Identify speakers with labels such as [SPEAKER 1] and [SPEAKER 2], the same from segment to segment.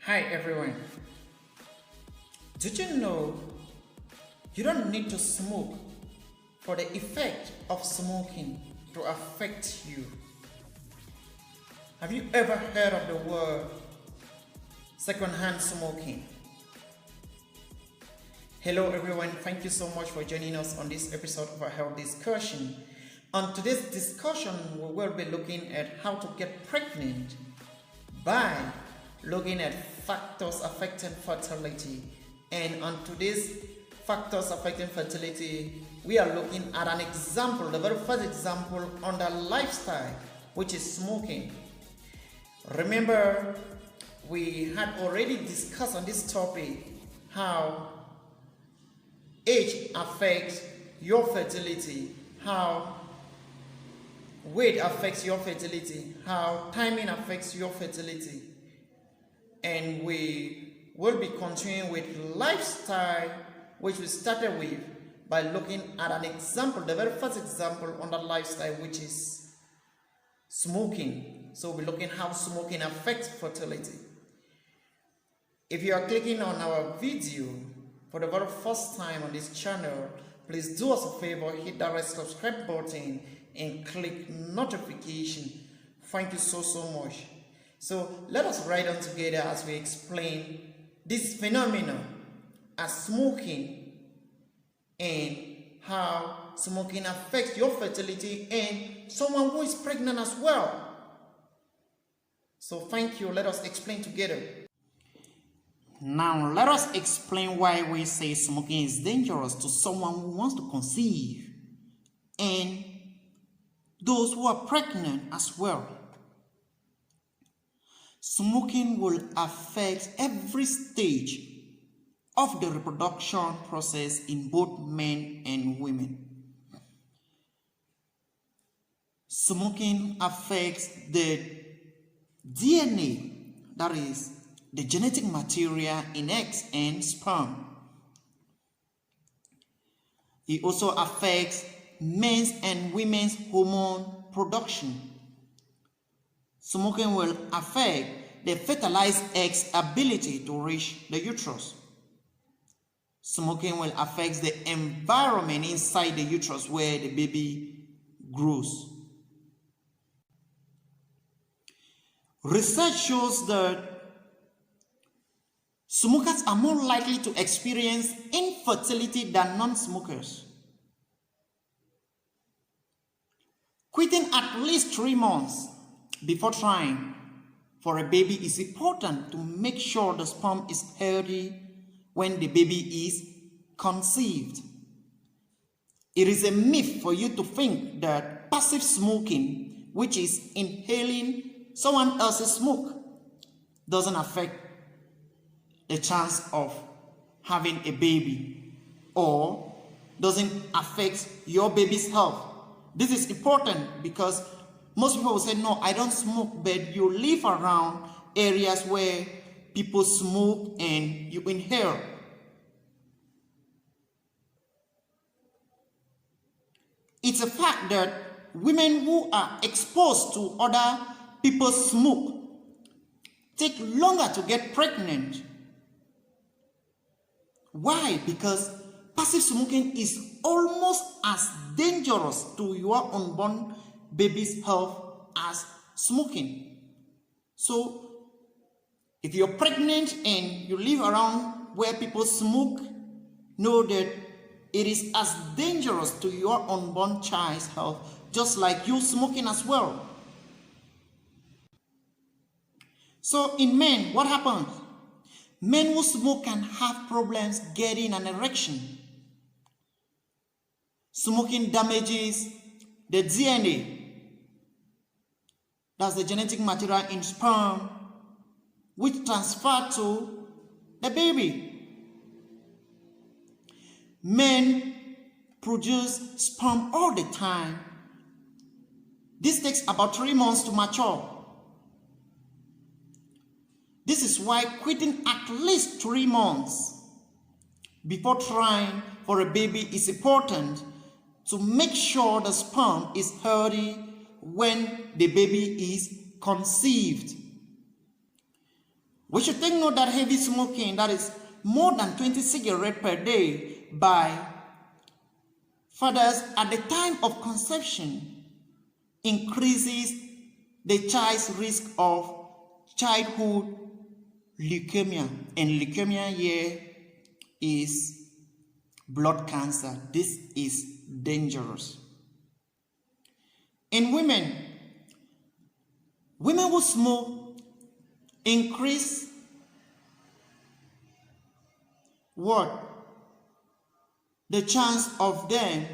[SPEAKER 1] Hi everyone. Did you know you don't need to smoke for the effect of smoking to affect you? Have you ever heard of the word secondhand smoking? Hello everyone, thank you so much for joining us on this episode of our health discussion. On today's discussion, we will be looking at how to get pregnant by looking at factors affecting fertility. And on today's factors affecting fertility, we are looking at an example, the very first example under lifestyle, which is smoking. Remember, we had already discussed on this topic how age affects your fertility, how weight affects your fertility, how timing affects your fertility. And we will be continuing with lifestyle, which we started with by looking at an example, the very first example under lifestyle, which is smoking. So we're looking how smoking affects fertility. If you are clicking on our video for the very first time on this channel, please do us a favor, hit that red subscribe button and click notification. Thank you so much. So let us write on together as we explain this phenomenon as smoking and how smoking affects your fertility and someone who is pregnant as well. So thank you. Let us explain together. Now let us explain why we say smoking is dangerous to someone who wants to conceive and those who are pregnant as well. Smoking will affect every stage of the reproduction process in both men and women. Smoking affects the DNA, that is, the genetic material in eggs and sperm. It also affects men's and women's hormone production. Smoking will affect the fertilized egg's ability to reach the uterus. Smoking will affect the environment inside the uterus where the baby grows. Research shows that smokers are more likely to experience infertility than non-smokers. Quitting at least 3 months before trying for a baby is important to make sure the sperm is healthy when the baby is conceived. It is a myth for you to think that passive smoking, which is inhaling someone else's smoke, doesn't affect the chance of having a baby or doesn't affect your baby's health. This is important because most people will say, no, I don't smoke, but you live around areas where people smoke and you inhale. It's a fact that women who are exposed to other people's smoke take longer to get pregnant. Why? Because passive smoking is almost as dangerous to your unborn baby's health as smoking. So if you're pregnant and you live around where people smoke, know that it is as dangerous to your unborn child's health, just like you smoking as well. So in men, what happens? Men who smoke can have problems getting an erection. Smoking damages the DNA, that's the genetic material in sperm, which transfer to the baby. Men produce sperm all the time. This takes about 3 months to mature. This is why quitting at least 3 months before trying for a baby is important to make sure the sperm is healthy when the baby is conceived. We should take note that heavy smoking, that is more than 20 cigarettes per day by fathers at the time of conception, increases the child's risk of childhood leukemia. And leukemia here is blood cancer. This is dangerous. In women who smoke increase the chance of them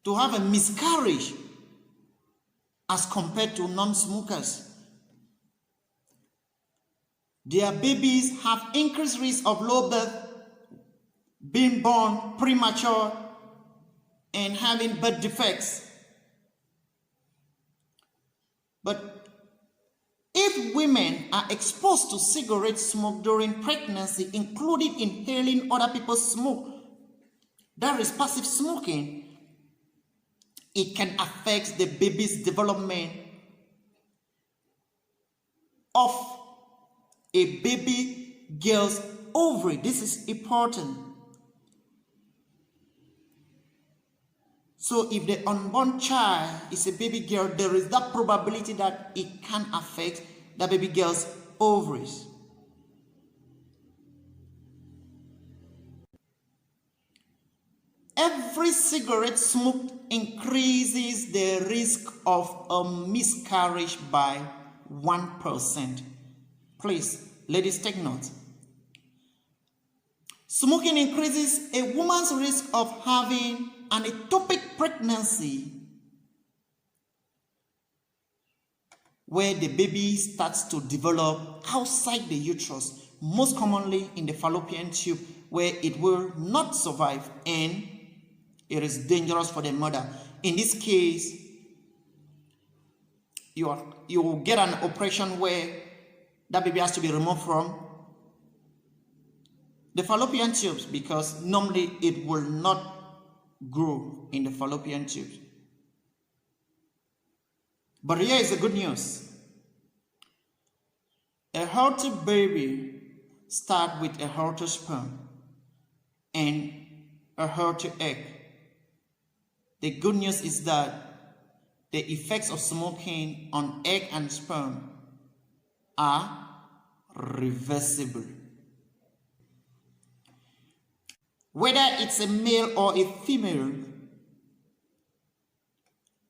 [SPEAKER 1] to have a miscarriage as compared to non-smokers. Their babies have increased risk of low birth, being born premature, and having birth defects. But if women are exposed to cigarette smoke during pregnancy, including inhaling other people's smoke, that is passive smoking, it can affect the baby's development of a baby girl's ovary. This is important. So if the unborn child is a baby girl, there is that probability that it can affect the baby girl's ovaries. Every cigarette smoked increases the risk of a miscarriage by 1%. Please, ladies, take note. Smoking increases a woman's risk of having an ectopic pregnancy, where the baby starts to develop outside the uterus, most commonly in the fallopian tube, where it will not survive and it is dangerous for the mother. In this case, you will get an operation where that baby has to be removed from the fallopian tubes, because normally it will not grow in the fallopian tubes. But here is the good news. A healthy baby starts with a healthy sperm and a healthy egg. The good news is that the effects of smoking on egg and sperm are reversible. Whether it's a male or a female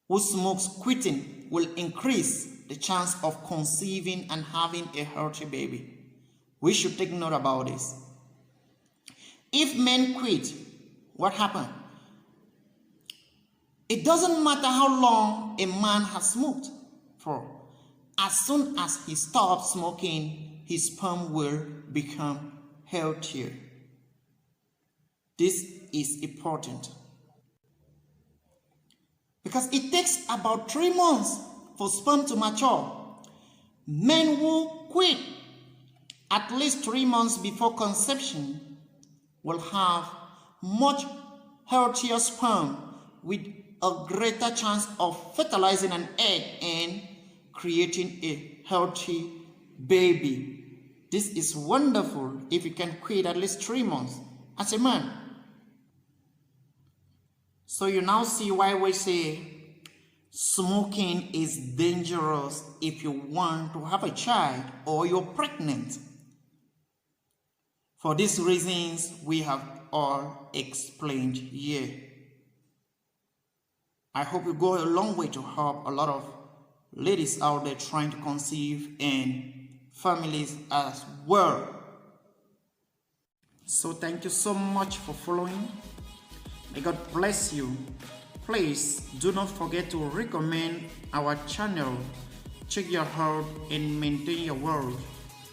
[SPEAKER 1] who smokes, quitting will increase the chance of conceiving and having a healthy baby. We should take note about this. If men quit, what happens? It doesn't matter how long a man has smoked for. As soon as he stops smoking, his sperm will become healthier. This is important because it takes about 3 months for sperm to mature. Men who quit at least 3 months before conception will have much healthier sperm with a greater chance of fertilizing an egg and creating a healthy baby. This is wonderful if you can quit at least 3 months as a man. So you now see why we say smoking is dangerous if you want to have a child or you're pregnant. For these reasons we have all explained here. I hope you go a long way to help a lot of ladies out there trying to conceive and families as well. So thank you so much for following. May God bless you. Please do not forget to recommend our channel, check your health and maintain your world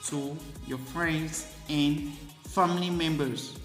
[SPEAKER 1] to your friends and family members.